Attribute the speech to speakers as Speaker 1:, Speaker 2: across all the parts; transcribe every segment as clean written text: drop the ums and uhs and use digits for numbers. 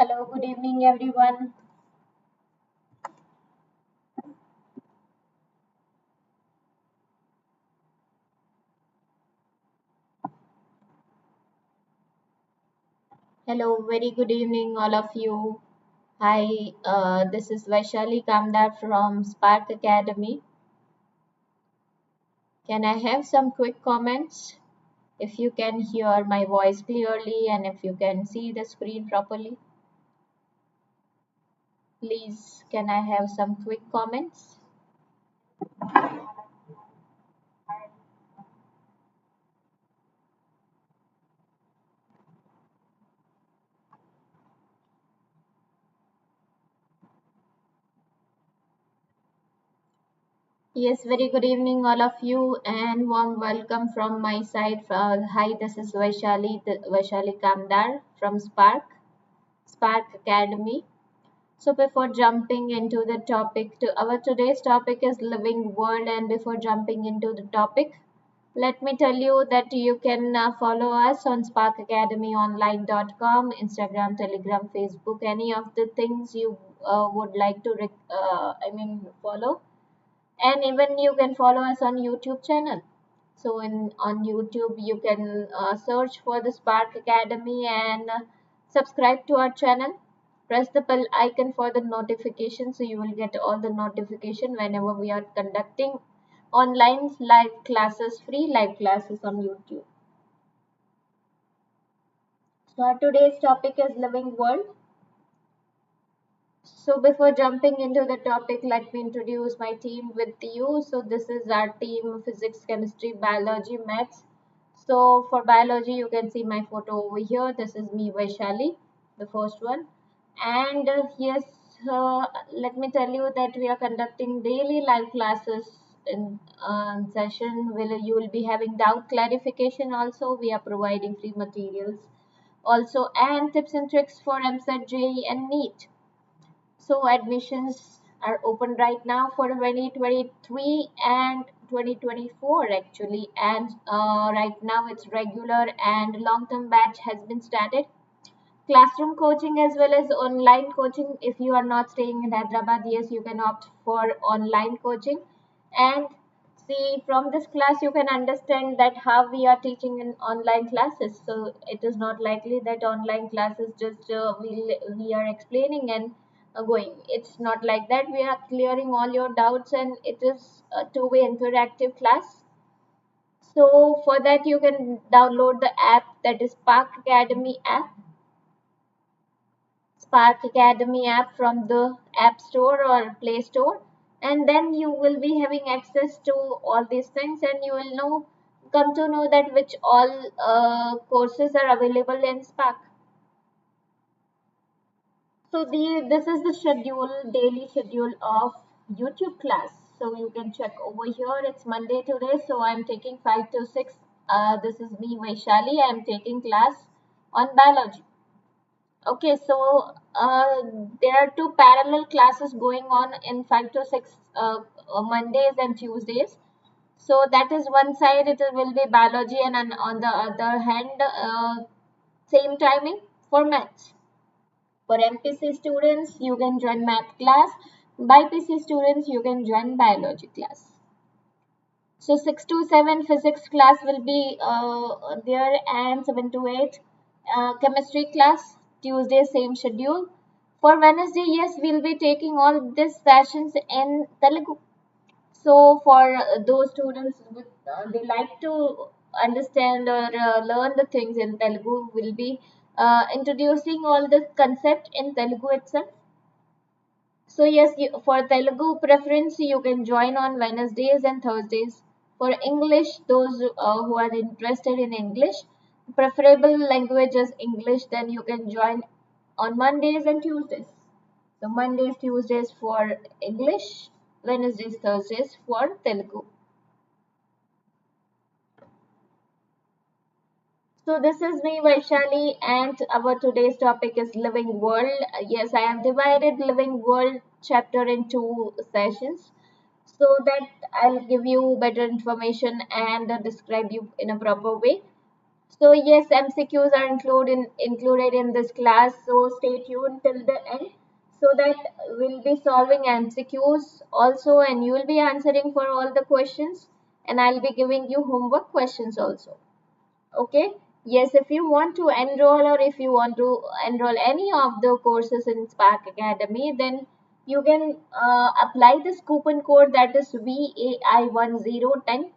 Speaker 1: Hello, good evening, everyone. Hello, very good evening, all of you. Hi, this is Vaishali Kamdar from Spark Academy. Can I have some quick comments? If you can hear my voice clearly and if you can see the screen properly, please, can I have some quick comments? Yes, very good evening, all of you, and warm welcome from my side. Hi, this is Vaishali Kamdar from Spark Academy. So before jumping into the topic, our today's topic is living world, and before jumping into the topic, let me tell you that you can follow us on sparkacademyonline.com, Instagram, Telegram, Facebook, any of the things you would like to follow, and even you can follow us on YouTube channel. So in on YouTube you can search for the Spark Academy and subscribe to our channel. Press the bell icon for the notification so you will get all the notification whenever we are conducting online live classes, free live classes on YouTube. So our today's topic is living world. So before jumping into the topic, let me introduce my team with you. So this is our team: physics, chemistry, biology, maths. So for biology, you can see my photo over here. This is me, Vaishali, the first one. And yes, let me tell you that we are conducting daily live classes in session. You will be having doubt clarification also. We are providing free materials also and tips and tricks for Eamcet, JEE, and NEET. So admissions are open right now for 2023 and 2024 actually, and right now it's regular and long-term batch has been started. Classroom coaching as well as online coaching. If you are not staying in Hyderabad, yes, you can opt for online coaching. And see, from this class you can understand that how we are teaching in online classes. So it is not likely that online classes just we are explaining and going. It's not like that. We are clearing all your doubts, and it is a two-way interactive class. So for that you can download the app, that is Spark Academy app from the App Store or Play Store, and then you will be having access to all these things, and you will come to know that which all courses are available in Spark. So this is the daily schedule of YouTube class. So you can check over here. It's Monday today, so I'm taking 5 to 6. This is me, Vaishali. I'm taking class on biology. Okay, so there are two parallel classes going on in 5 to 6 Mondays and Tuesdays. So that is one side, it will be biology, and on the other hand, same timing for maths. For MPC students, you can join math class. By PC students, you can join biology class. So 6 to 7 physics class will be there, and 7 to 8 chemistry class. Tuesday same schedule. For Wednesday, yes, we'll be taking all these sessions in Telugu. So for those students with they like to understand or learn the things in Telugu, will be introducing all the concept in Telugu itself. So yes, for Telugu preference, you can join on Wednesdays and Thursdays. For English, those who are interested in English, preferable language is English, then you can join on Mondays and Tuesdays. So Mondays, Tuesdays for English, Wednesdays, Thursdays for Telugu. So this is me, Vaishali, and our today's topic is living world. Yes, I have divided living world chapter into sessions so that I'll give you better information and describe you in a proper way. So yes, MCQs are included in this class. So stay tuned till the end, so that we'll be solving MCQs also, and you will be answering for all the questions, and I'll be giving you homework questions also. Okay. Yes, if you want to enroll, or if you want to enroll any of the courses in Spark Academy, then you can apply this coupon code, that is VAI1010.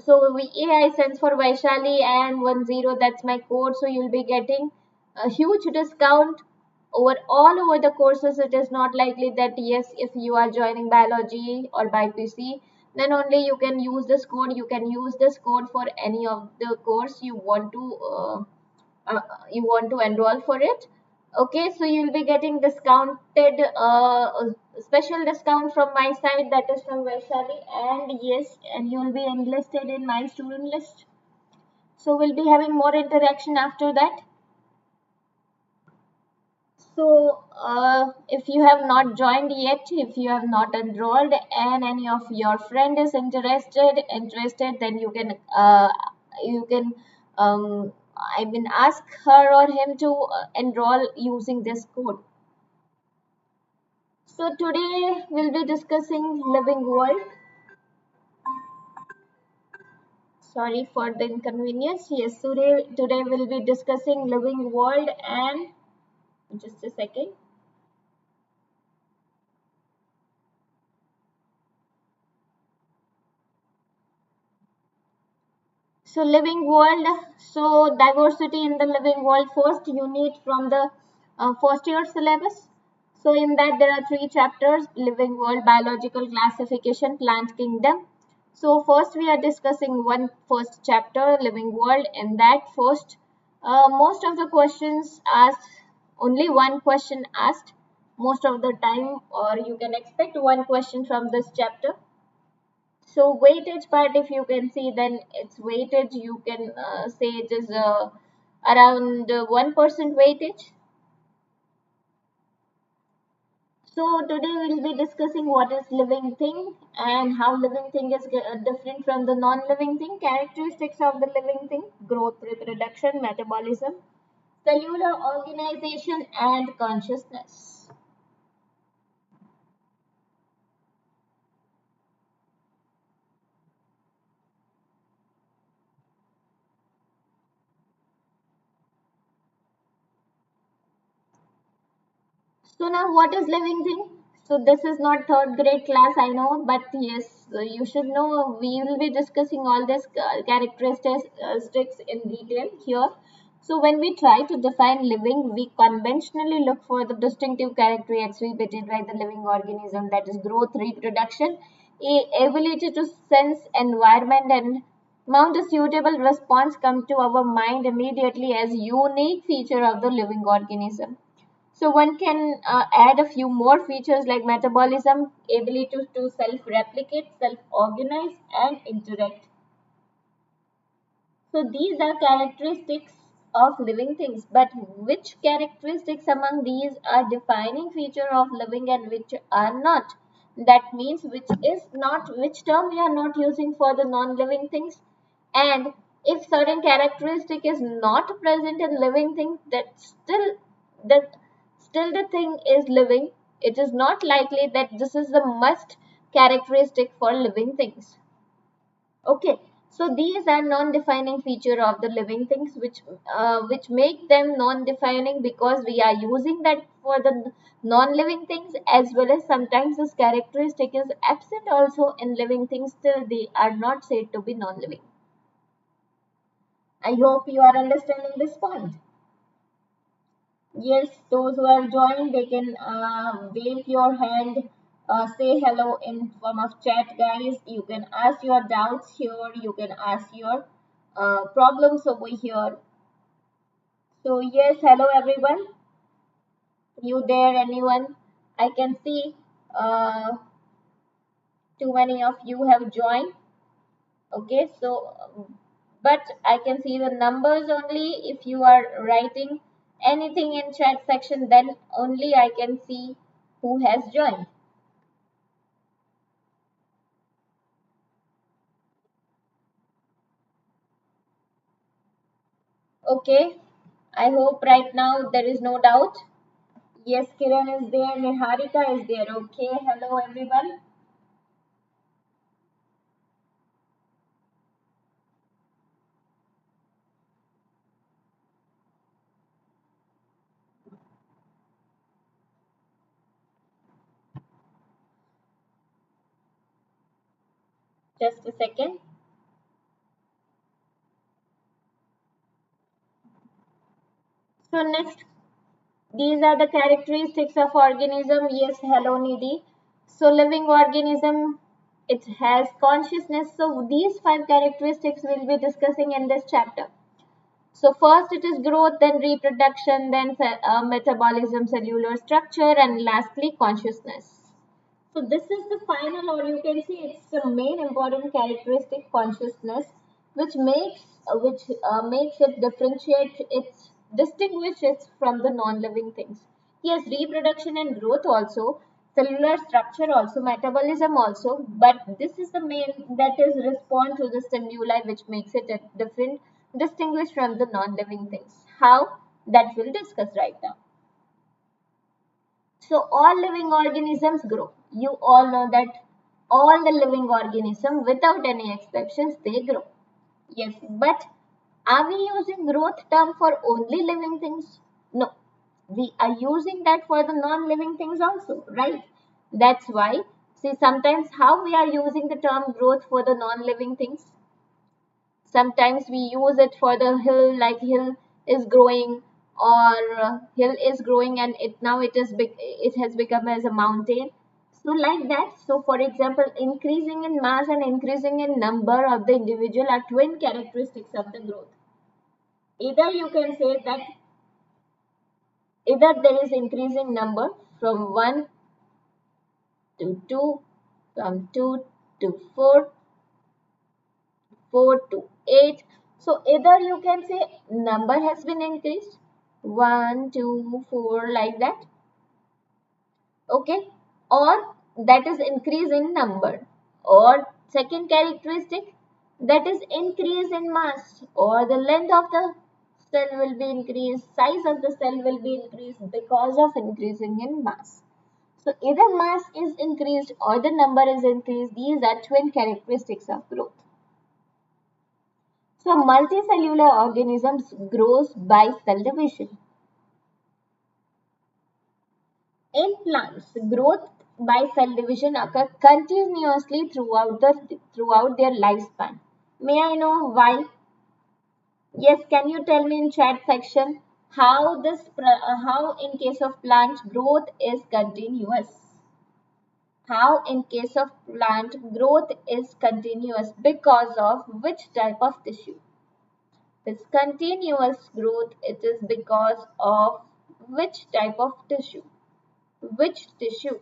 Speaker 1: So VAI stands for Vaishali, and 10, that's my code. So you'll be getting a huge discount over all over the courses. It is not likely that yes, if you are joining biology or BPC, then only you can use this code. You can use this code for any of the course uh, you want to enroll for it. Okay, so you'll be getting discounted, special discount from my side, that is from Vaishali, and yes, and you'll be enlisted in my student list. So we'll be having more interaction after that. So if you have not joined yet, if you have not enrolled, and any of your friend is interested, then you can I mean ask her or him to enroll using this code. So today we'll be discussing living world. Sorry for the inconvenience. Yes, today we'll be discussing living world, and just a second. So living world, so diversity in the living world. First unit from the first year syllabus. So in that there are three chapters: living world, biological classification, plant kingdom. So first we are discussing one first chapter, living world. In that first, most of the questions asked, only one question asked most of the time, or you can expect one question from this chapter. So weightage part, if you can see, then it's weightage. You can say it is around 1% weightage. So today we'll be discussing what is living thing, and how living thing is different from the non-living thing, characteristics of the living thing, growth, reproduction, metabolism, cellular organization, and consciousness. So now what is living thing? So this is not third grade class, I know, but yes, you should know. We will be discussing all these characteristics in detail here. So when we try to define living, we conventionally look for the distinctive character exhibited by the living organism, that is growth, reproduction, ability to sense environment and mount a suitable response come to our mind immediately as unique feature of the living organism. So one can add a few more features like metabolism, ability to self-replicate, self-organize, and interact. So these are characteristics of living things. But which characteristics among these are defining feature of living and which are not? That means which term we are not using for the non-living things. And if certain characteristic is not present in living things, that still the thing is living. It is not likely that this is the must characteristic for living things. Okay, so these are non-defining feature of the living things, which make them non-defining because we are using that for the non-living things, as well as sometimes this characteristic is absent also in living things, still they are not said to be non-living. I hope you are understanding this point. Yes, those who have joined, they can wave your hand, say hello in form of chat, guys. You can ask your doubts here. You can ask your problems over here. So yes, hello everyone. You there, anyone? I can see too many of you have joined. Okay, so but I can see the numbers only. If you are writing anything in chat section, then only I can see who has joined. Okay, I hope right now there is no doubt. Yes, Kiran is there, Niharika is there. Okay, hello everyone. Just a second. So next, these are the characteristics of organism. Yes, hello Nidhi. So living organism, it has consciousness. So these five characteristics we'll be discussing in this chapter. So first it is growth, then reproduction, then metabolism, cellular structure, and lastly consciousness. So this is the final, or you can say it's the main important characteristic, consciousness, which makes it differentiate, it's distinguish it from the non-living things. Yes, reproduction and growth also, cellular structure also, metabolism also, but this is the main that is respond to the stimuli which makes it a different, distinguished from the non-living things. How? That we'll discuss right now. So all living organisms grow. You all know that all the living organisms, without any exceptions, they grow. Yes, but are we using growth term for only living things? No, we are using that for the non-living things also, right? That's why, see, sometimes how we are using the term growth for the non-living things. Sometimes we use it for the hill, like hill is growing, or hill is growing and it has become as a mountain. So like that. So for example, increasing in mass and increasing in number of the individual are twin characteristics of the growth. Either you can say that either there is increasing number from 1 to 2, from 2 to 4, 4 to 8. So either you can say number has been increased, 1, 2, 4, like that. Okay. Or that is increase in number. Or second characteristic, that is increase in mass, or the length of the cell will be increased, size of the cell will be increased because of increasing in mass. So either mass is increased or the number is increased. These are twin characteristics of growth. So multicellular organisms grows by cell division. In plants, growth by cell division occurs continuously throughout their lifespan. May I know why? Yes, can you tell me in chat section how in case of plants growth is continuous? How in case of plant growth is continuous because of which type of tissue? This continuous growth, it is because of which type of tissue? Which tissue?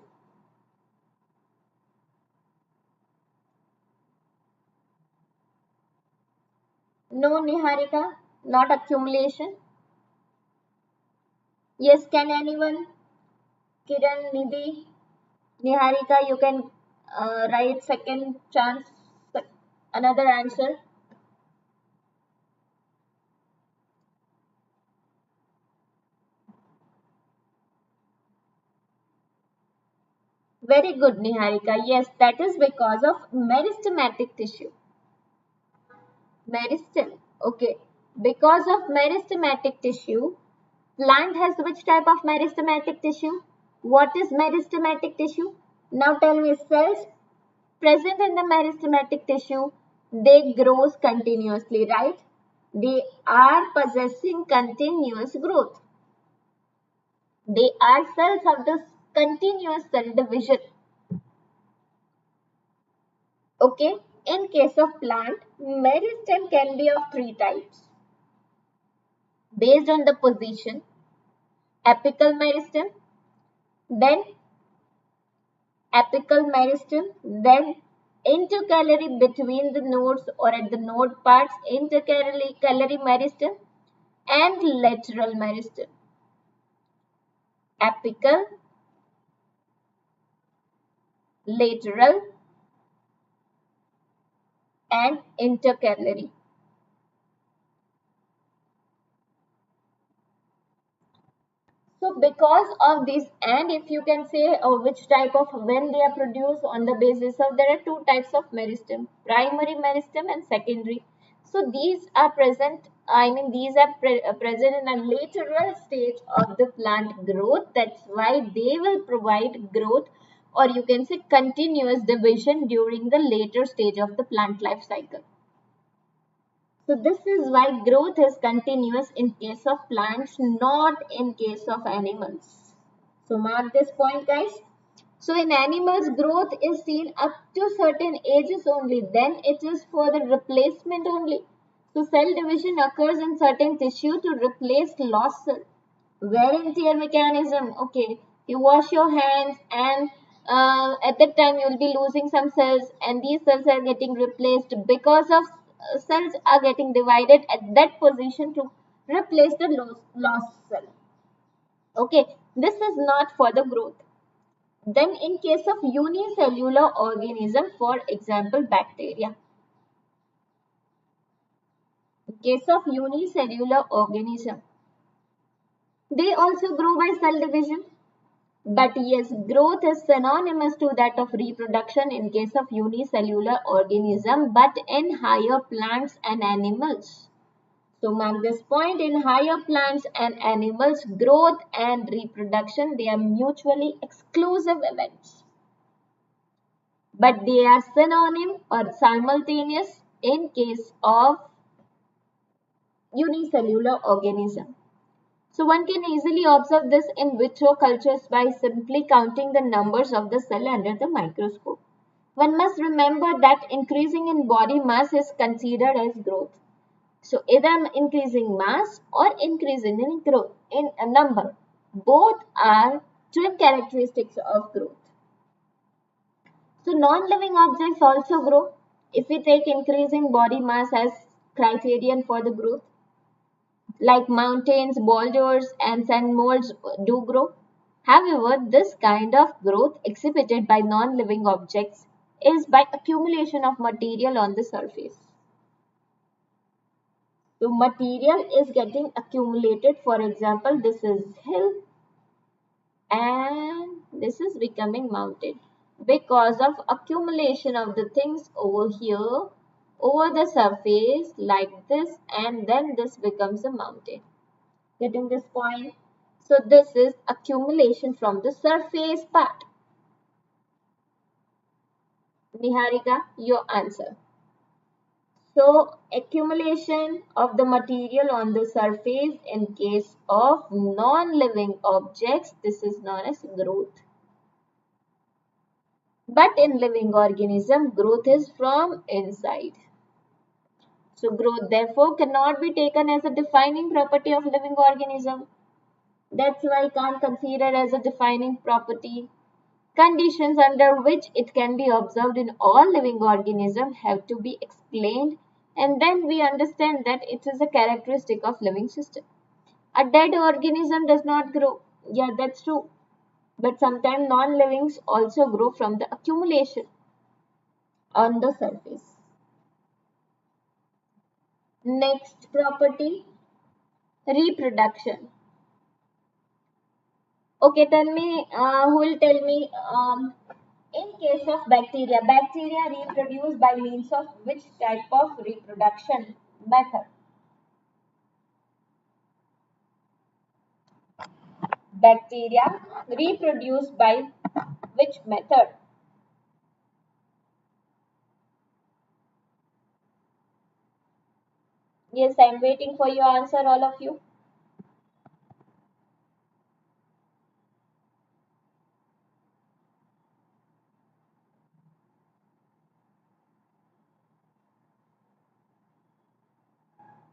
Speaker 1: No, Niharika, not accumulation. Yes, can anyone? Kiran, Nidhi, Niharika, you can write second chance, another answer. Very good, Niharika. Yes, that is because of meristematic tissue. Meristem. Okay. Because of meristematic tissue, plant has which type of meristematic tissue? What is meristematic tissue? Now tell me, cells present in the meristematic tissue, they grows continuously, right? They are possessing continuous growth. They are cells of this continuous cell division. Okay. In case of plant, meristem can be of three types based on the position: apical meristem, then apical meristem, then intercalary between the nodes or at the node parts, intercalary meristem, and lateral meristem. Apical, lateral, and intercalary. So because of this, and if you can say which type of, when they are produced on the basis of, there are two types of meristem, primary meristem and secondary. So these are present, these are present in a lateral stage of the plant growth. That's why they will provide growth, or you can say continuous division during the later stage of the plant life cycle. So this is why growth is continuous in case of plants, not in case of animals. So mark this point, guys. So in animals, growth is seen up to certain ages only. Then it is for the replacement only. So cell division occurs in certain tissue to replace lost cell. Wear and tear mechanism. Okay, you wash your hands, and at that time you will be losing some cells, and these cells are getting replaced because of cells are getting divided at that position to replace the lost cell. Okay, this is not for the growth. Then in case of unicellular organism, for example bacteria. In case of unicellular organism, they also grow by cell division. But yes, growth is synonymous to that of reproduction in case of unicellular organism, but in higher plants and animals. So mark this point, in higher plants and animals, growth and reproduction, they are mutually exclusive events. But they are synonym or simultaneous in case of unicellular organism. So one can easily observe this in vitro cultures by simply counting the numbers of the cell under the microscope. One must remember that increasing in body mass is considered as growth. So either increasing mass or increasing in growth in a number. Both are twin characteristics of growth. So non-living objects also grow. If we take increasing body mass as criterion for the growth, like mountains, boulders, and sand molds do grow. However, this kind of growth exhibited by non-living objects is by accumulation of material on the surface. So material is getting accumulated. For example, this is hill and this is becoming mountain because of accumulation of the things over here over the surface like this, and then this becomes a mountain. Getting this point? So this is accumulation from the surface part. Niharika, your answer. So accumulation of the material on the surface in case of non-living objects, this is known as growth. But in living organism, growth is from inside. So growth therefore cannot be taken as a defining property of living organism. That's why I can't consider as a defining property. Conditions under which it can be observed in all living organisms have to be explained, and then we understand that it is a characteristic of living system. A dead organism does not grow. Yeah, that's true. But sometimes non-livings also grow from the accumulation on the surface. Next property, reproduction. Okay, tell me, who will tell me, in case of bacteria reproduce by means of which type of reproduction method? Bacteria reproduce by which method? Yes, I am waiting for your answer, all of you.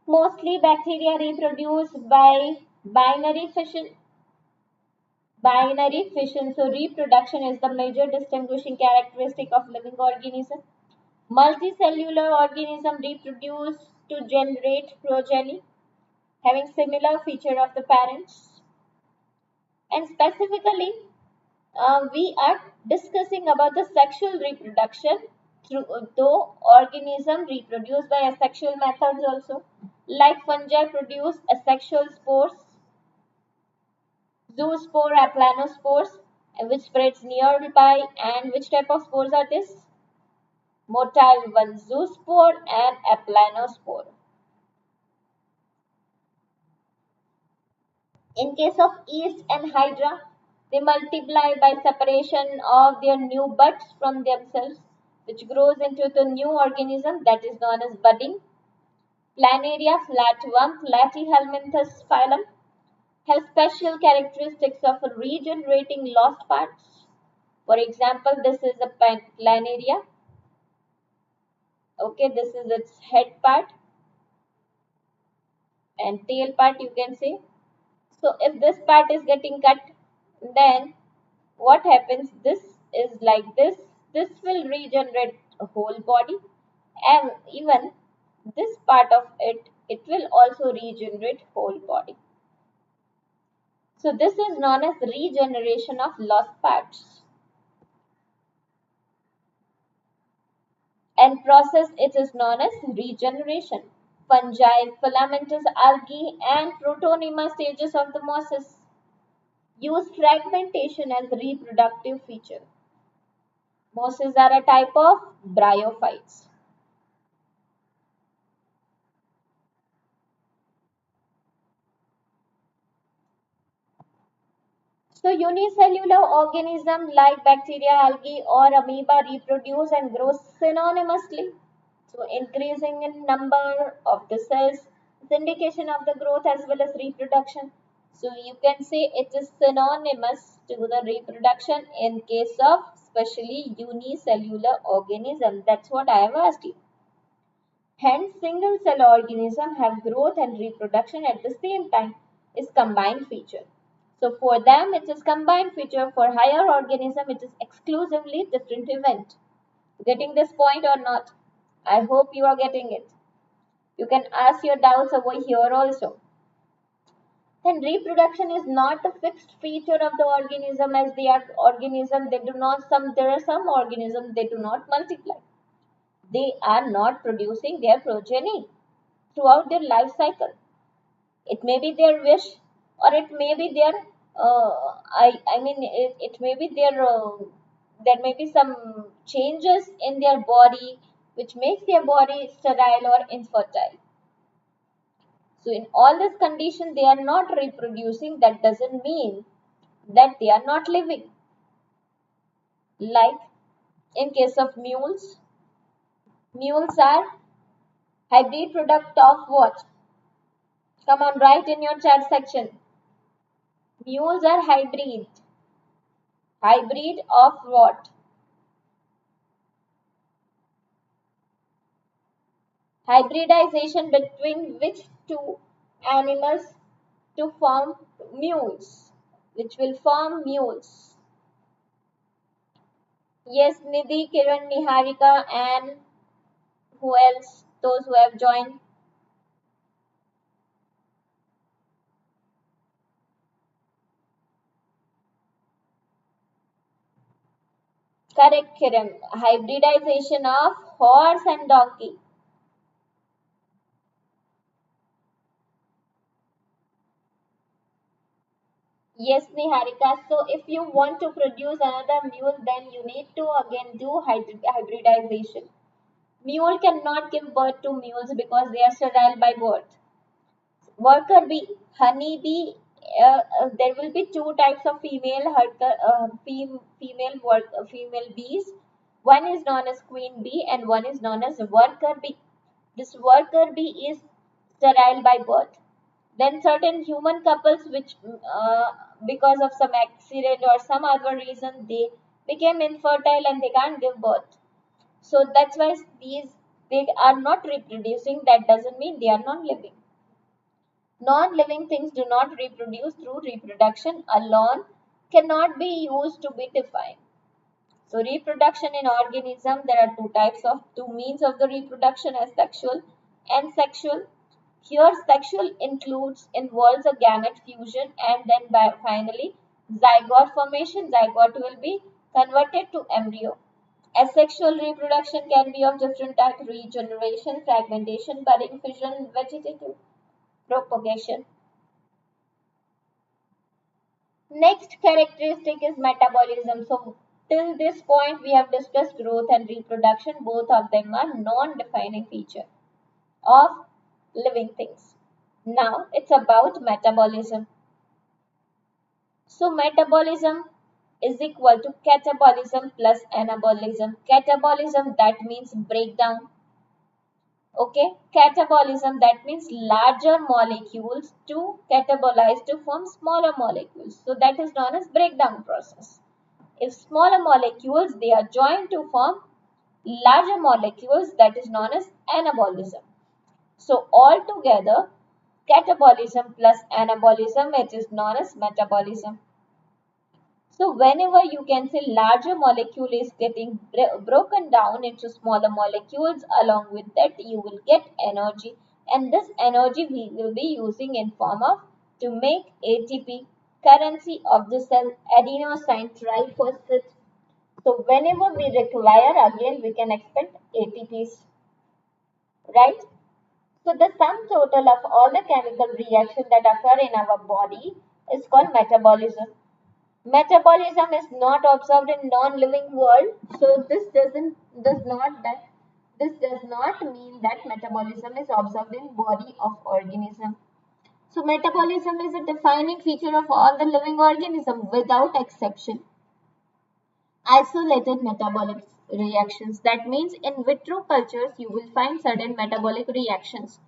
Speaker 1: Mostly bacteria reproduce by binary fission. Binary fission. So reproduction is the major distinguishing characteristic of living organism. Multicellular organism reproduce to generate progeny having similar feature of the parents. And specifically, we are discussing about the sexual reproduction through though organism reproduce by asexual methods also, like fungi produce asexual spores. Zoospore, aplanospores, which spreads nearby. And which type of spores are this? Motile one, zoospore and aplanospore. In case of yeast and hydra, they multiply by separation of their new buds from themselves, which grows into the new organism that is known as budding. Planaria, flatworm, Platyhelminthes phylum, have special characteristics of regenerating lost parts. For example, this is a planaria. Okay, this is its head part and tail part, you can say. So if this part is getting cut, then what happens? This is like this. This will regenerate a whole body, and even this part of it will also regenerate whole body. So this is known as regeneration of lost parts. And process it is known as regeneration. Fungi, filamentous algae, and protonema stages of the mosses use fragmentation as reproductive feature. Mosses are a type of bryophytes. So unicellular organisms like bacteria, algae, or amoeba reproduce and grow synonymously. So increasing in number of the cells is indication of the growth as well as reproduction. So you can say it is synonymous to the reproduction in case of especially unicellular organism. That's what I have asked you. Hence, single cell organisms have growth and reproduction at the same time is combined feature. So for them it is combined feature. For higher organism it is exclusively different event. Getting this point or not? I hope you are getting it. You can ask your doubts over here also. Then reproduction is not a fixed feature of the organism, as they are organism they do not there are some organisms they do not multiply. They are not producing their progeny throughout their life cycle. It may be their wish, or it may be their it may be their there may be some changes in their body which makes their body sterile or infertile. So in all this condition they are not reproducing. That doesn't mean that they are not living. Like in case of mules, mules are hybrid product of what? Come on, write in your chat section. Mules are hybrid. Hybrid of what? Hybridization between which two animals to form mules? Which will form mules? Yes, Nidhi, Kiran, Niharika, and who else? Those who have joined. Correct, Kiran. Hybridization of horse and donkey. Yes, Niharika. So if you want to produce another mule, then you need to again do hybridization. Mule cannot give birth to mules because they are sterile by birth. Worker bee, honey bee. There will be two types of female bees. One is known as queen bee and one is known as worker bee. This worker bee is sterile by birth. Then certain human couples, which because of some accident or some other reason, they became infertile and they can't give birth. So that's why they are not reproducing. That doesn't mean they are not living. Non-living things do not reproduce through reproduction alone, cannot be used to be defined. So reproduction in organism, there are two means of the reproduction as sexual and sexual. Here sexual involves a gamete fusion and then finally zygote formation. Zygote will be converted to embryo. Asexual reproduction can be of different types: regeneration, fragmentation, budding, fission, vegetative propagation. Next characteristic is metabolism. So till this point we have discussed growth and reproduction. Both of them are non-defining feature of living things. Now it's about metabolism. So metabolism is equal to catabolism plus anabolism. Catabolism, that means breakdown. Okay, catabolism, that means larger molecules to catabolize to form smaller molecules. So that is known as breakdown process. If smaller molecules, they are joined to form larger molecules, that is known as anabolism. So altogether, catabolism plus anabolism, it is known as metabolism. So whenever you can say larger molecule is getting broken down into smaller molecules, along with that you will get energy, and this energy we will be using in form of to make ATP, currency of the cell, adenosine triphosphate. So whenever we require, again we can expect ATPs, right? So the sum total of all the chemical reactions that occur in our body is called metabolism. Metabolism is not observed in non-living world, so this does not mean that metabolism is observed in body of organism. So metabolism is a defining feature of all the living organism without exception. Isolated metabolic reactions, that means in vitro cultures you will find certain metabolic reactions,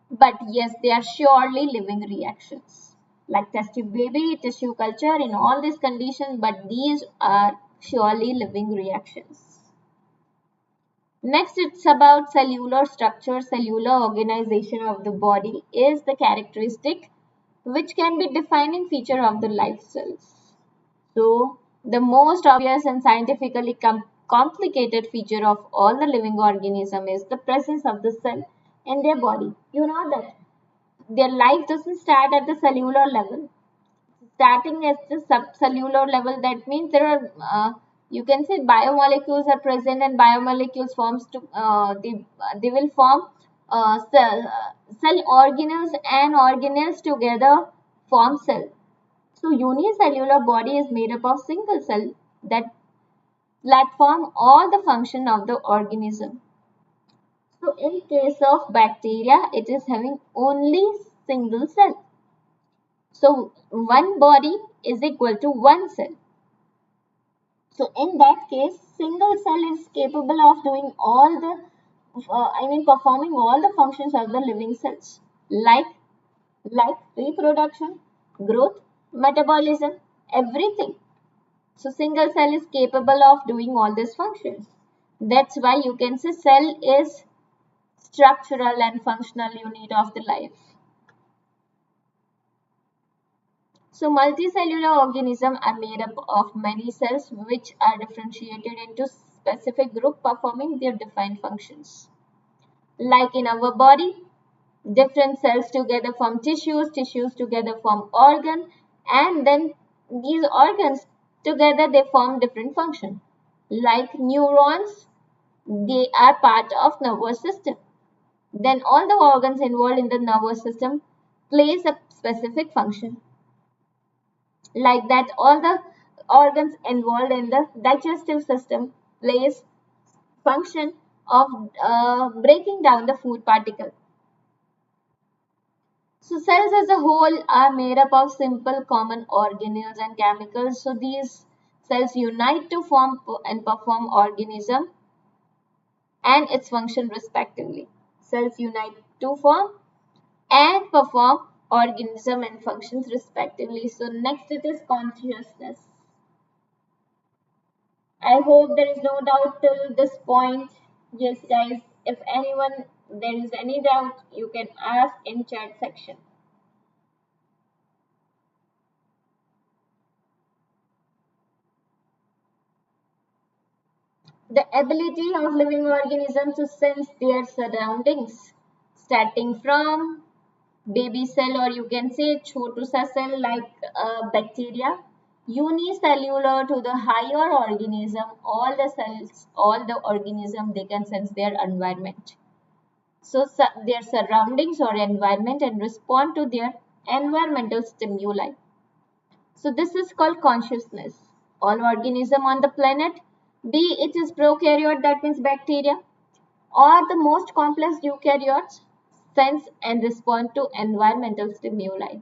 Speaker 1: but yes, they are surely living reactions like test tube baby, tissue culture, in all these conditions, but these are surely living reactions. Next, it's about cellular structure. Cellular organization of the body is the characteristic which can be defining feature of the life cells. So, the most obvious and scientifically complicated feature of all the living organism is the presence of the cell in their body. You know that their life doesn't start at the cellular level. Starting at the subcellular level, that means there are you can say biomolecules are present, and biomolecules forms to they will form cell organelles, and organelles together form cell. So unicellular body is made up of single cell that platform all the function of the organism. So in case of bacteria, it is having only single cell. So one body is equal to one cell. So in that case, single cell is capable of doing all the, performing all the functions of the living cells, like reproduction, growth, metabolism, everything. So single cell is capable of doing all these functions. That's why you can say cell is structural and functional unit of the life. So multicellular organisms are made up of many cells which are differentiated into specific group performing their defined functions. Like in our body, different cells together form tissues, tissues together form organ, and then these organs together they form different function. Like neurons, they are part of nervous system. Then all the organs involved in the nervous system plays a specific function. Like that, all the organs involved in the digestive system plays function of breaking down the food particle. So cells as a whole are made up of simple common organelles and chemicals. So these cells unite to form and perform organism and its function respectively. Cells unite to form and perform organism and functions respectively. So next it is consciousness. I hope there is no doubt till this point. Yes guys, if anyone there is any doubt, you can ask in chat section. The ability of living organisms to sense their surroundings, starting from baby cell, or you can say chotu sa cell like bacteria, unicellular to the higher organism, all the cells, all the organism, they can sense their environment. So their surroundings or environment and respond to their environmental stimuli. So this is called consciousness. All organism on the planet, be it is prokaryote, that means bacteria, or the most complex eukaryotes, sense and respond to environmental stimuli.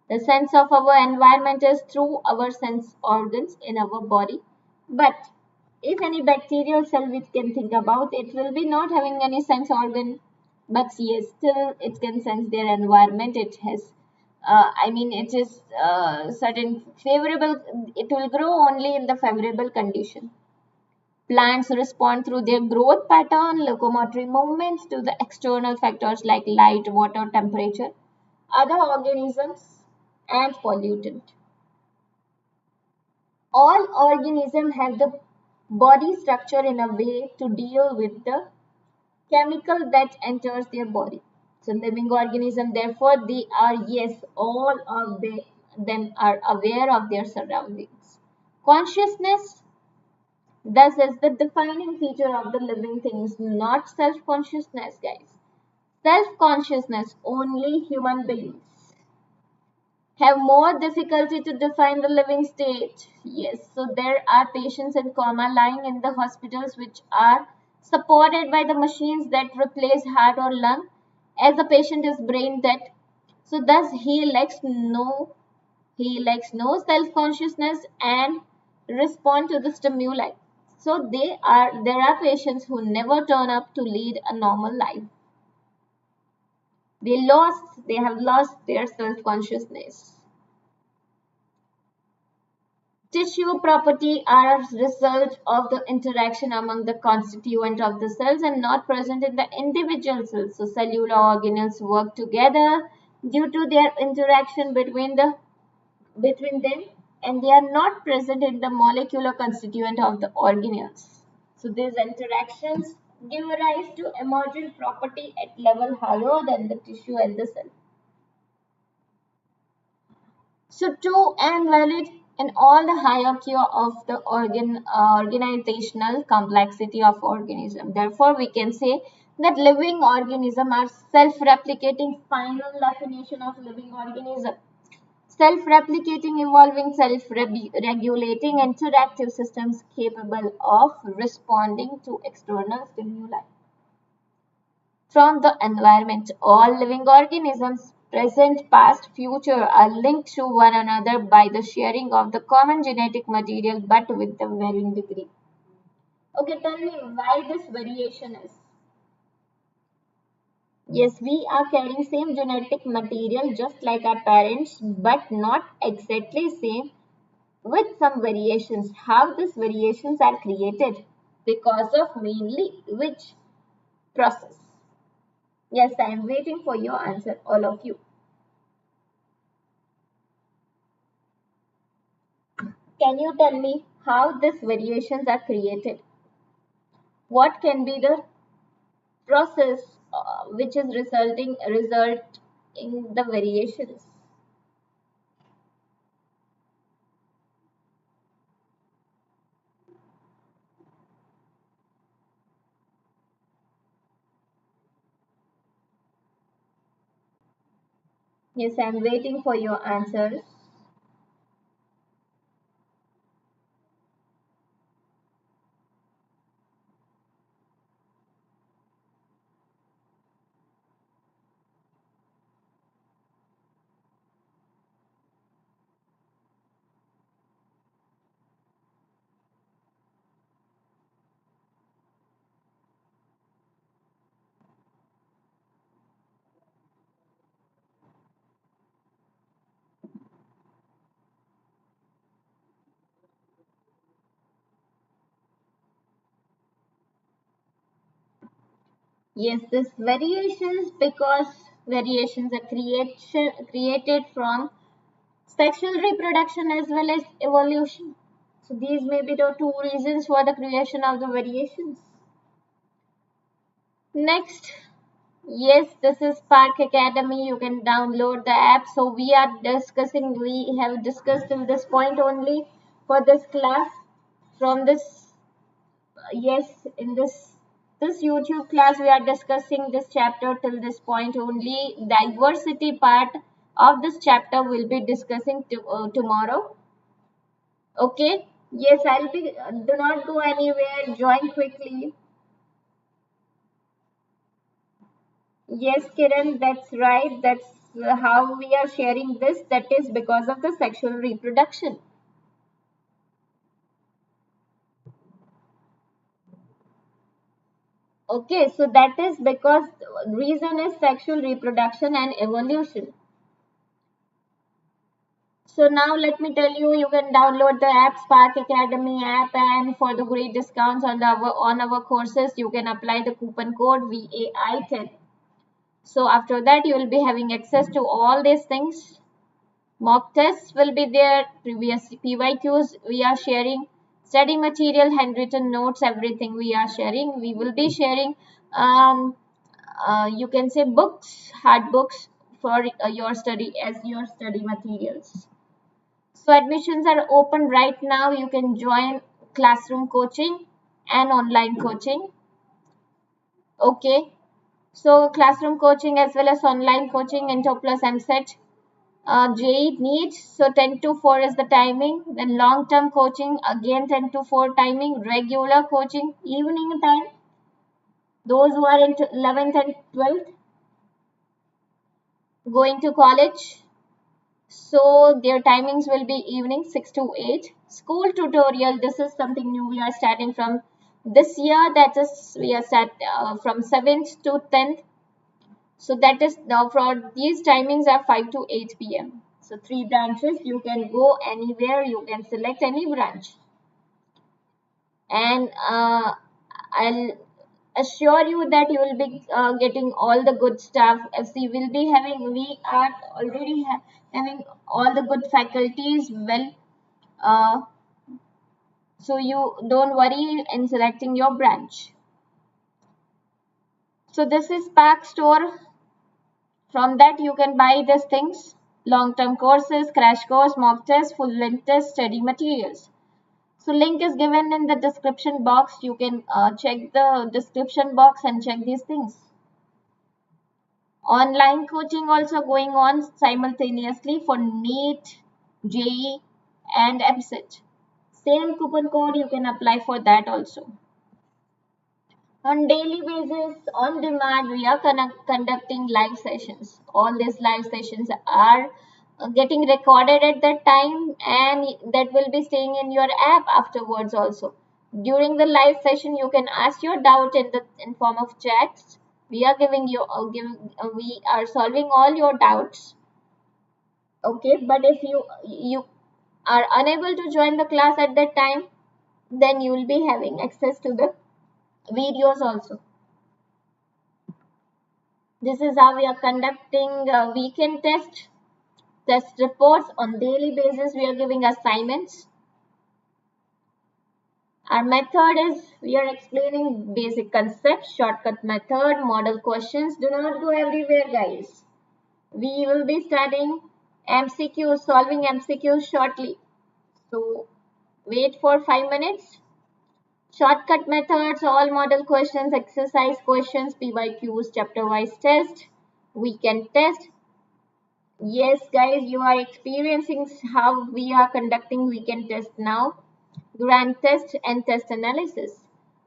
Speaker 1: The sense of our environment is through our sense organs in our body. But if any bacterial cell we can think about, it will be not having any sense organ. But yes, still it can sense their environment. It has, it is certain favorable, it will grow only in the favorable condition. Plants respond through their growth pattern, locomotory movements to the external factors like light, water, temperature, other organisms, and pollutant. All organisms have the body structure in a way to deal with the chemical that enters their body. So living organism, therefore, they are, yes, all of them are aware of their surroundings. Consciousness, thus, is the defining feature of the living things, not self-consciousness, guys. Self-consciousness, only human beings have more difficulty to define the living state. Yes, so there are patients in coma lying in the hospitals which are supported by the machines that replace heart or lung as the patient is brain dead. So thus he lacks no self-consciousness and respond to the stimuli. So there are patients who never turn up to lead a normal life. They have lost their self-consciousness. Tissue property are a result of the interaction among the constituent of the cells and not present in the individual cells. So cellular organelles work together due to their interaction between them, and they are not present in the molecular constituent of the organelles. So these interactions give rise to emergent property at level higher than the tissue and the cell. So true and valid in all the hierarchy of the organizational complexity of organism. Therefore, we can say that living organisms are self-replicating. Final definition of living organism: self-replicating, evolving, self-regulating interactive systems capable of responding to external stimuli from the environment. All living organisms, present, past, future, are linked to one another by the sharing of the common genetic material, but with the varying degree. Okay, tell me why this variation is. Yes, we are carrying same genetic material just like our parents, but not exactly same, with some variations. How these variations are created? Because of mainly which process? Yes, I am waiting for your answer, all of you. Can you tell me how these variations are created? What can be the process which is result in the variations? Yes, I am waiting for your answers. Yes, this variations, because variations are created from sexual reproduction as well as evolution. So these may be the two reasons for the creation of the variations. Next, yes, this is Spark Academy. You can download the app. So we have discussed till this point only for this class. From this, yes, in this YouTube class, we are discussing this chapter till this point only. Diversity part, of this chapter we'll be discussing tomorrow. Okay. Yes, I'll be. Do not go anywhere. Join quickly. Yes, Kiran, that's right. That's how we are sharing this. That is because of the sexual reproduction. Okay, so that is because reason is sexual reproduction and evolution. So now let me tell you, you can download the app, Spark Academy app, and for the great discounts on our courses, you can apply the coupon code VAI10. So after that, you will be having access to all these things. Mock tests will be there, previous PYQs we are sharing, study material, handwritten notes, everything we are sharing. We will be sharing, you can say books, hard books for your study as your study materials. So admissions are open right now. You can join classroom coaching and online coaching. Okay. So classroom coaching as well as online coaching, Into plus Eamcet, JEE NEET. So 10 to 4 is the timing. Then long-term coaching, again 10 to 4 timing. Regular coaching, evening time. Those who are in 11th and 12th going to college, so their timings will be evening 6 to 8. School tutorial, this is something new we are starting from this year. That is, we are start from 7th to 10th. So that is now for these timings are 5 to 8 p.m. So 3 branches, you can go anywhere, you can select any branch. And I'll assure you that you will be getting all the good stuff. As we will be having, we are already having all the good faculties. Well, uh, so you don't worry in selecting your branch. So this is Pack Store. From that you can buy these things: long-term courses, crash course, mock test, full-length test, study materials. So link is given in the description box. You can check the description box and check these things. Online coaching also going on simultaneously for NEET, JEE and Eamcet. Same coupon code you can apply for that also. On daily basis, on demand, we are conducting live sessions. All these live sessions are getting recorded at that time, and that will be staying in your app afterwards also. During the live session, you can ask your doubt in form of chats. We are giving you we are solving all your doubts. Okay, but if you are unable to join the class at that time, then you will be having access to the videos also. This is how we are conducting weekend test reports on daily basis. We are giving assignments. Our method is, we are explaining basic concepts, shortcut method, model questions. Do not go everywhere, guys. We will be studying MCQs, solving MCQs shortly. So wait for 5 minutes. Shortcut methods, all model questions, exercise questions, PYQs, chapter-wise test, weekend test. Yes, guys, you are experiencing how we are conducting weekend test now. Grand test and test analysis.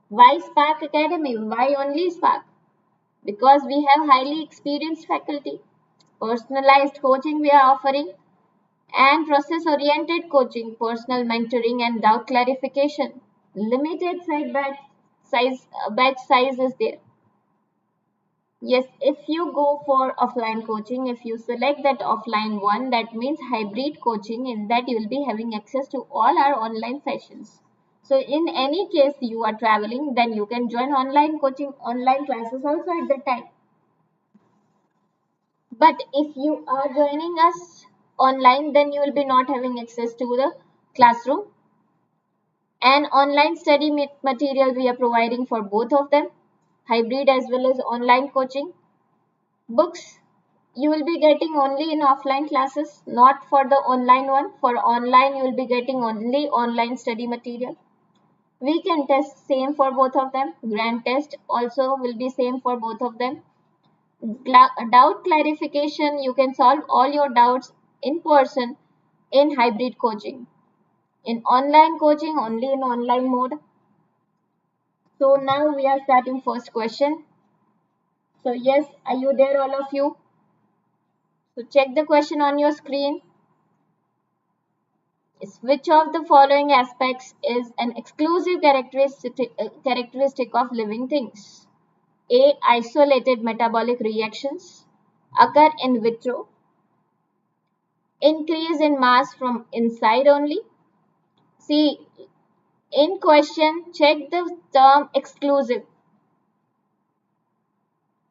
Speaker 1: Why Spark Academy? Why only Spark? Because we have highly experienced faculty. Personalized coaching we are offering, and process-oriented coaching, personal mentoring and doubt clarification. Limited batch size is there. Yes, if you go for offline coaching, if you select that offline one, that means hybrid coaching. In that you will be having access to all our online sessions. So in any case you are traveling, then you can join online coaching, online classes also at that time. But if you are joining us online, then you will be not having access to the classroom. And online study material we are providing for both of them, hybrid as well as online coaching. Books you will be getting only in offline classes, not for the online one. For online, you will be getting only online study material. Weekend test same for both of them. Grand test also will be same for both of them. Doubt clarification, you can solve all your doubts in person in hybrid coaching. In online coaching, only in online mode. So now we are starting first question. So yes, are you there all of you? So check the question on your screen. Which of the following aspects is an exclusive characteristic of living things? A. Isolated metabolic reactions occur in vitro. Increase in mass from inside only. C. In question, check the term exclusive.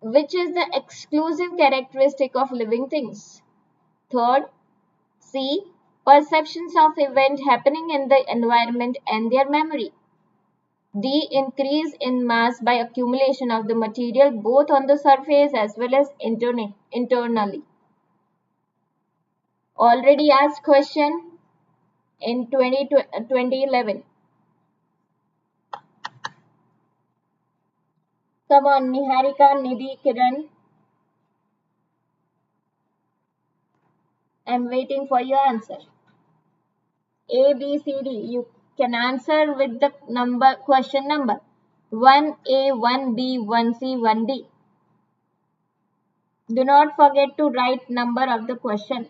Speaker 1: Which is the exclusive characteristic of living things? Third, C. Perceptions of event happening in the environment and their memory. D. Increase in mass by accumulation of the material both on the surface as well as internally. Already asked question in 2011. Come on, Niharika, Nidhi, Kiran. I'm waiting for your answer. A, B, C, D. You can answer with the question number 1A, 1B, 1C, 1D. Do not forget to write number of the question.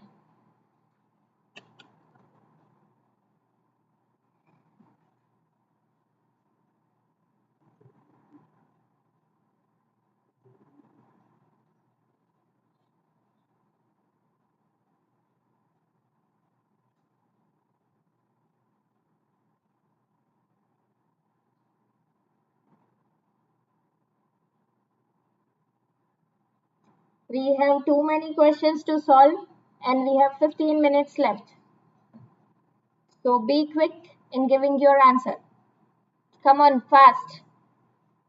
Speaker 1: We have too many questions to solve and we have 15 minutes left. So be quick in giving your answer. Come on, fast.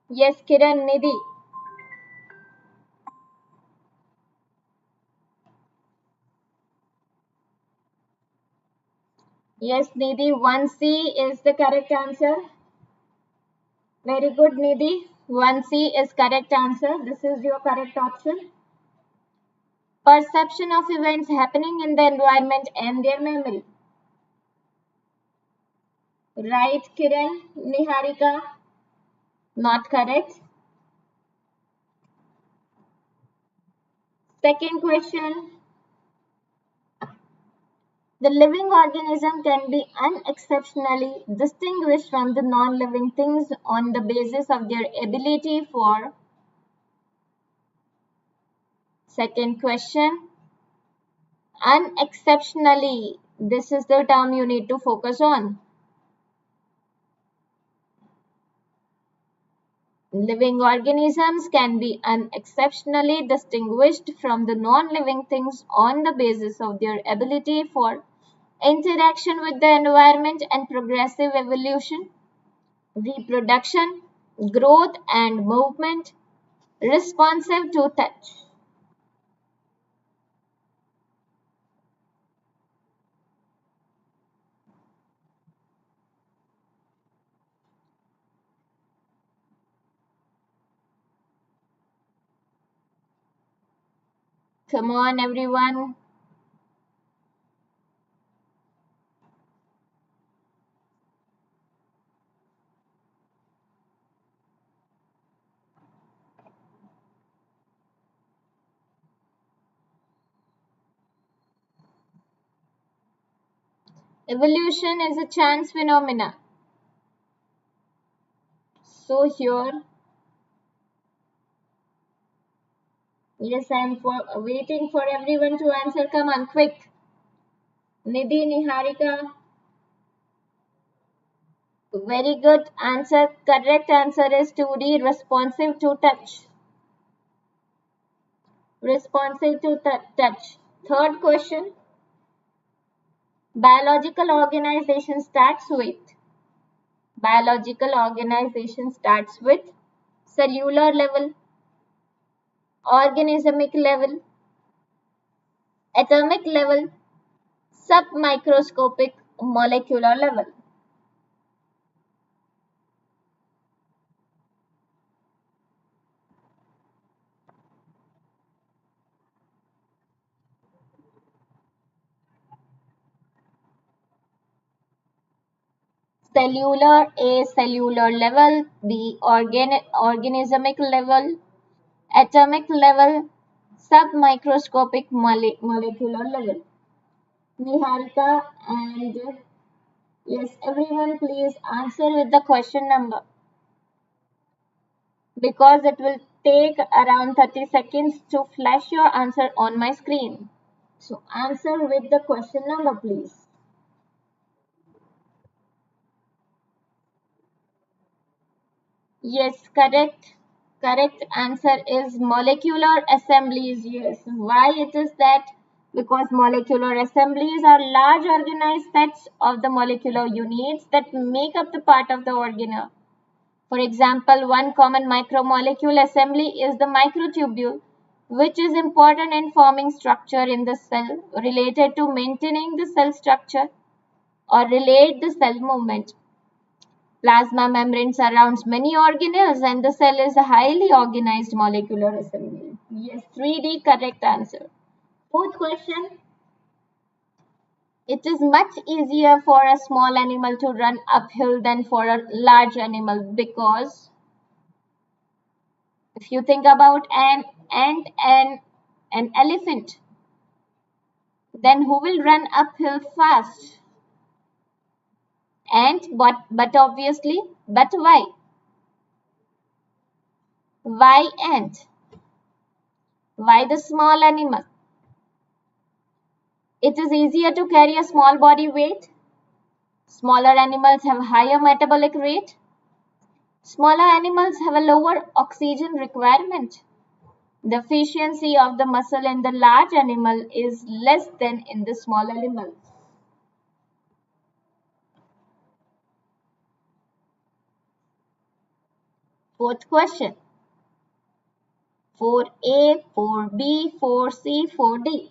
Speaker 1: Yes, Kiran, Nidhi. Yes, Nidhi, 1C is the correct answer. Very good, Nidhi. 1C is correct answer. This is your correct option. Perception of events happening in the environment and their memory. Right, Kiran, Niharika. Not correct. Second question. The living organism can be unexceptionally distinguished from the non-living things on the basis of their ability for. Second question. Unexceptionally. This is the term you need to focus on. Living organisms can be unexceptionally distinguished from the non-living things on the basis of their ability for interaction with the environment and progressive evolution, reproduction, growth and movement, responsive to touch. Come on, everyone. Evolution is a chance phenomena. So here, yes, I'm waiting for everyone to answer. Come on, quick. Nidhi, Niharika. Very good answer. Correct answer is 2D, responsive to touch. Responsive to touch. Third question. Biological organization starts with. Biological organization starts with cellular level, organismic level, atomic level, submicroscopic molecular level. cellular, acellular level, B, organismic level, atomic level, submicroscopic molecular level. Niharika and yes, everyone please answer with the question number because it will take around 30 seconds to flash your answer on my screen. So answer with the question number please. Yes, correct. Correct answer is molecular assemblies. Yes. Why it is that? Because molecular assemblies are large organized sets of the molecular units that make up the part of the organelle. For example, one common macromolecule assembly is the microtubule, which is important in forming structure in the cell related to maintaining the cell structure or relate the cell movement. Plasma membrane surrounds many organelles and the cell is a highly organized molecular assembly. Yes, 3D correct answer. Fourth question. It is much easier for a small animal to run uphill than for a large animal because if you think about an ant and an elephant, then who will run uphill fast? Ant, but obviously, but why? Why ant? Why the small animal? It is easier to carry a small body weight. Smaller animals have higher metabolic rate. Smaller animals have a lower oxygen requirement. The efficiency of the muscle in the large animal is less than in the small animal. Fourth question. 4A, 4B, 4C, 4D.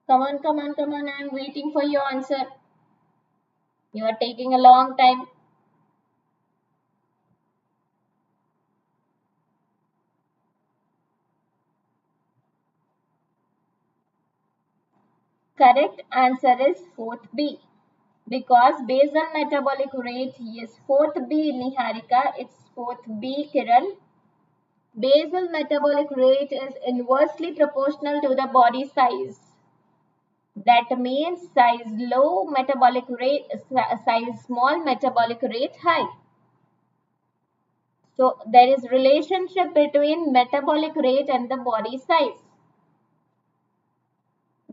Speaker 1: Come on, come on, come on. I'm waiting for your answer. You are taking a long time. Correct answer is fourth B. Because basal metabolic rate, yes, fourth B Niharika, it's fourth B Kiran. Basal metabolic rate is inversely proportional to the body size. That means size low metabolic rate, size small metabolic rate high. So there is relationship between metabolic rate and the body size.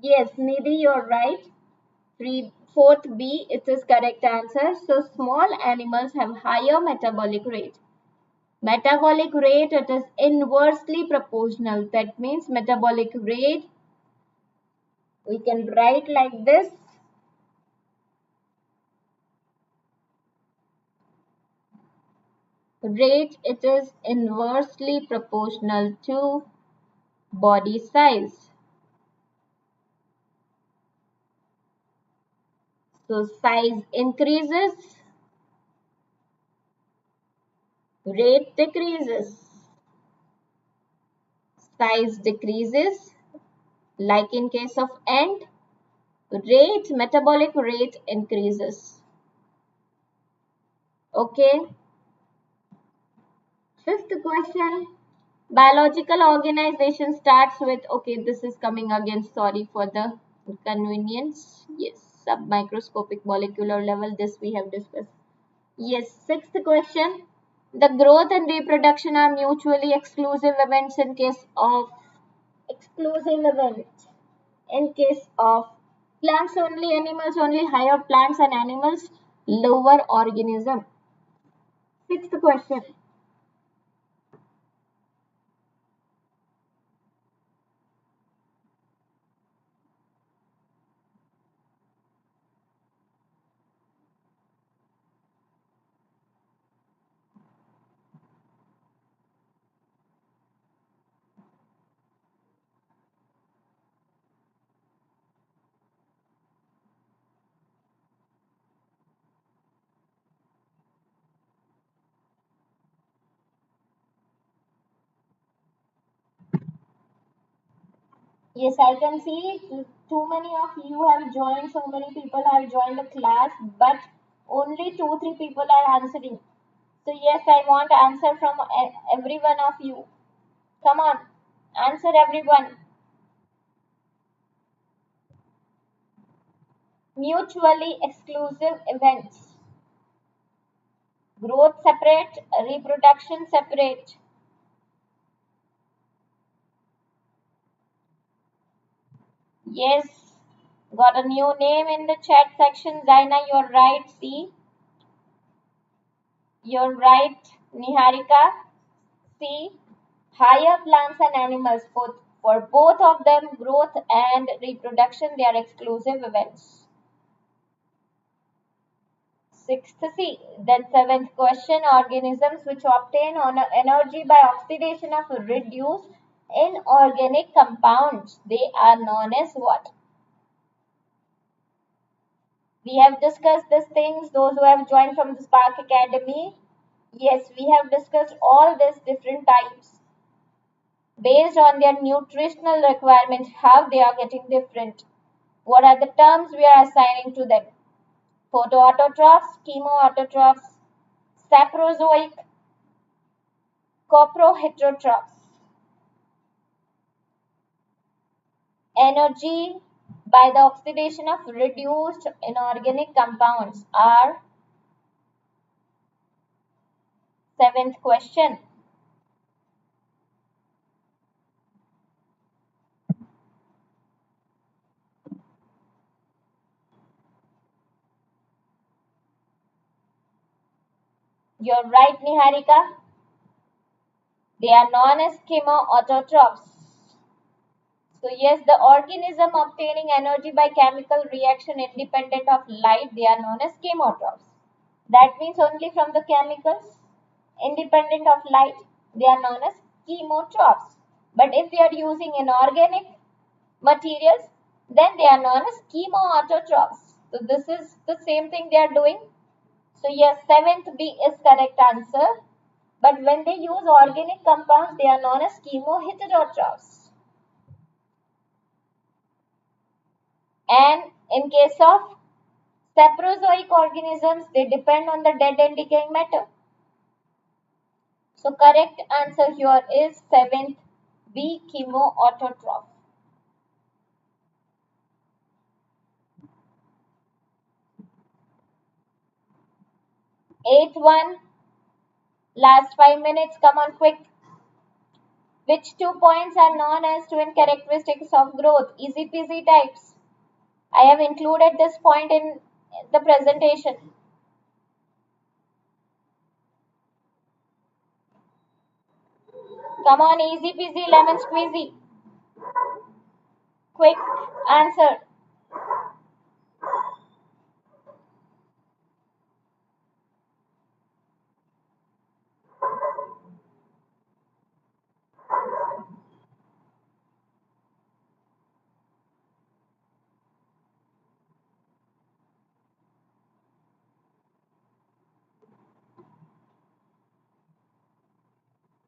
Speaker 1: Yes, Nidhi, you're right. Fourth B, it is correct answer. So small animals have higher metabolic rate. Metabolic rate, it is inversely proportional. That means metabolic rate, we can write like this. Rate, it is inversely proportional to body size. So size increases, rate decreases. Size decreases, like in case of ant, metabolic rate increases. Okay. Fifth question. Biological organization starts with, okay, this is coming again, sorry for the inconvenience. Yes, submicroscopic molecular level, this we have discussed. Yes, sixth question. The growth and reproduction are mutually exclusive events in case of plants only, animals only, higher plants and animals, lower organism. Sixth question. Yes, I can see too many of you have joined, so many people have joined the class, but only 2, 3 people are answering. So yes, I want answer from every one of you. Come on, answer everyone. Mutually exclusive events. Growth separate, reproduction separate. Yes, got a new name in the chat section. Zaina, you're right. See, you're right. Niharika, see, higher plants and animals, both for both of them, growth and reproduction, they are exclusive events. Sixth C. Then seventh question, organisms which obtain energy by oxidation of reduced inorganic compounds. They are known as what? We have discussed these things, those who have joined from the Spark Academy. Yes, we have discussed all these different types based on their nutritional requirement, how they are getting different. What are the terms we are assigning to them? Photoautotrophs, chemoautotrophs, saprozoic, coproheterotrophs. Energy by the oxidation of reduced inorganic compounds are seventh question. You're right, Niharika. They are known as chemoautotrophs. So yes, the organism obtaining energy by chemical reaction independent of light, they are known as chemotrophs. That means only from the chemicals independent of light, they are known as chemotrophs. But if they are using inorganic materials, then they are known as chemoautotrophs. So this is the same thing they are doing. So yes, seventh B is correct answer. But when they use organic compounds, they are known as chemoheterotrophs. And in case of saprozoic organisms, they depend on the dead and decaying matter. So correct answer here is seventh B, chemoautotroph. Eighth one, last 5 minutes, come on quick. Which 2 points are known as twin characteristics of growth? Easy peasy types. I have included this point in the presentation. Come on, easy peasy, lemon squeezy. Quick answer.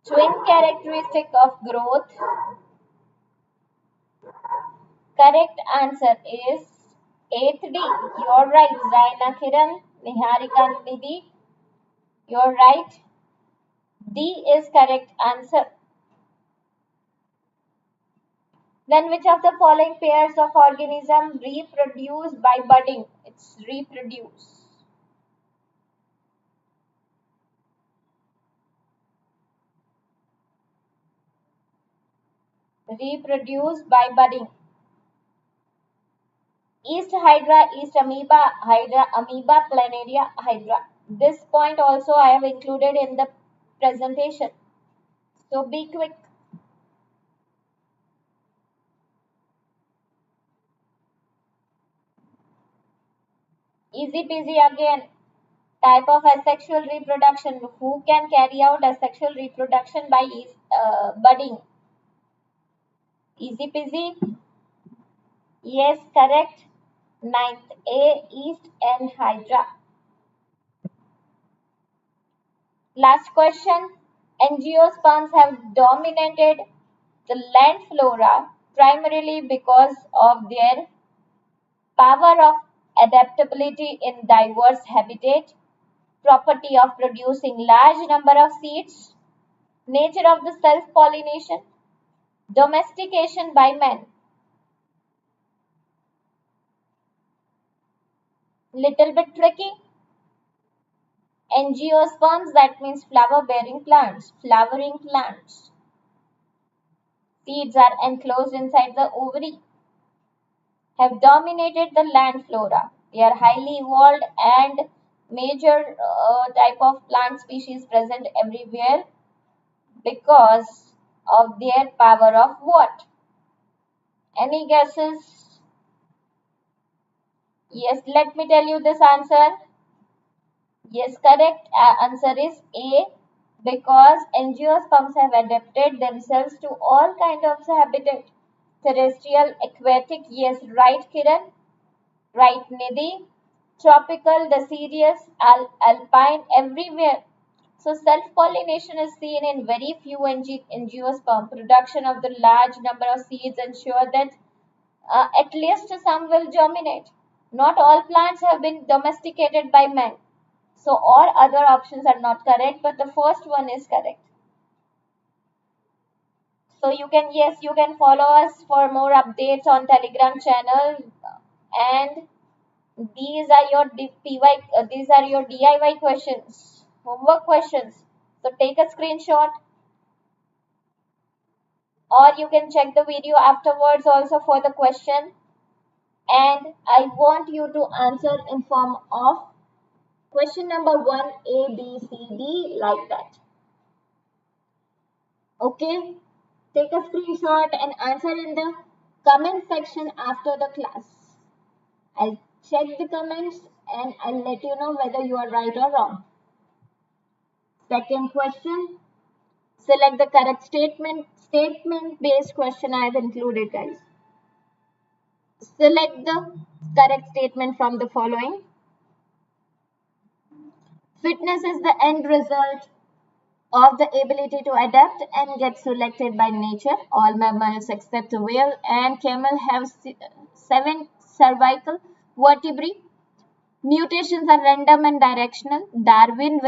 Speaker 1: Twin characteristic of growth. Correct answer is 8th D. You're right. Zaina Kiran, Niharika Nidhi. You're right. D is correct answer. Then which of the following pairs of organisms reproduce by budding? It's reproduce. Reproduce by budding. Yeast hydra, yeast amoeba, hydra, amoeba, planaria, hydra. This point also I have included in the presentation. So be quick. Easy peasy again. Type of asexual reproduction. Who can carry out asexual reproduction by budding? Easy peasy. Yes, correct. Ninth A, yeast and hydra. Last question. Angiosperms have dominated the land flora primarily because of their power of adaptability in diverse habitat, property of producing large number of seeds, nature of the self-pollination, domestication by man. Little bit tricky. Angiosperms, that means flower-bearing plants, flowering plants. Seeds are enclosed inside the ovary, have dominated the land flora. They are highly evolved and major type of plant species present everywhere because of their power of what? Any guesses? Yes, let me tell you this answer. Yes, correct answer is A, because angiosperms have adapted themselves to all kinds of habitat. Terrestrial, aquatic, yes, right Kiran, right Nidhi. Tropical, deciduous, alpine, everywhere. So self-pollination is seen in very few angiosperm. Production of the large number of seeds ensure that at least some will germinate. Not all plants have been domesticated by man. So all other options are not correct, but the first one is correct. So you can, yes, you can follow us for more updates on Telegram channel, and these are your these are your DIY questions, homework questions. So take a screenshot, or you can check the video afterwards also for the question. And I want you to answer in form of question number 1, A, B, C, D, like that. Okay, take a screenshot and answer in the comment section after the class. I'll check the comments and I'll let you know whether you are right or wrong. Second question, select the correct statement. Statement based question I have included, guys. Select the correct statement from the following. Fitness is the end result of the ability to adapt and get selected by nature. All mammals except whale and camel have 7 cervical vertebrae. Mutations are random and directional. Darwinian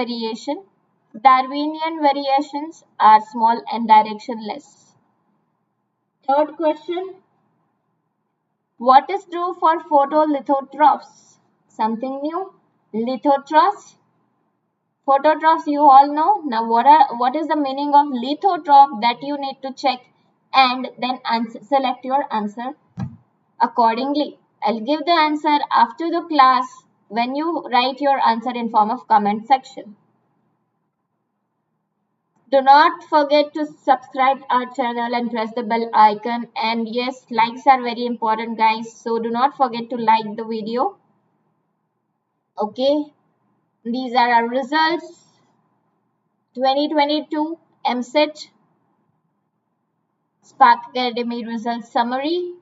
Speaker 1: variations are small and directionless. Third question. What is true for photolithotrophs? Something new. Lithotrophs. Phototrophs you all know. Now what is the meaning of lithotroph? That you need to check and then select your answer accordingly. I'll give the answer after the class when you write your answer in form of comment section. Do not forget to subscribe our channel and press the bell icon. And yes, likes are very important, guys. So do not forget to like the video. Okay. These are our results. 2022 Eamcet Spark Academy result summary.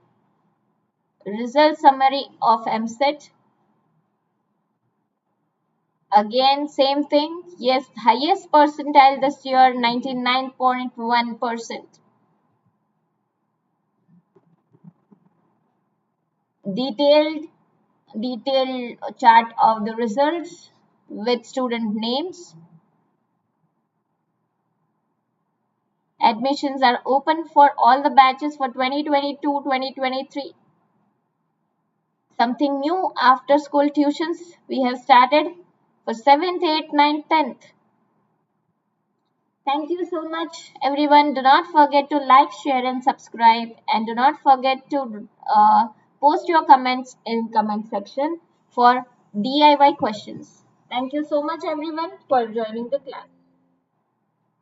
Speaker 1: Result summary of Eamcet. Again, same thing. Yes, highest percentile this year, 99.1%. Detailed chart of the results with student names. Admissions are open for all the batches for 2022-2023. Something new, after school tuitions we have started for 7th, 8th, 9th, 10th. Thank you so much, everyone. Do not forget to like, share and subscribe, and do not forget to post your comments in comment section for DIY questions. Thank you so much, everyone, for joining the class.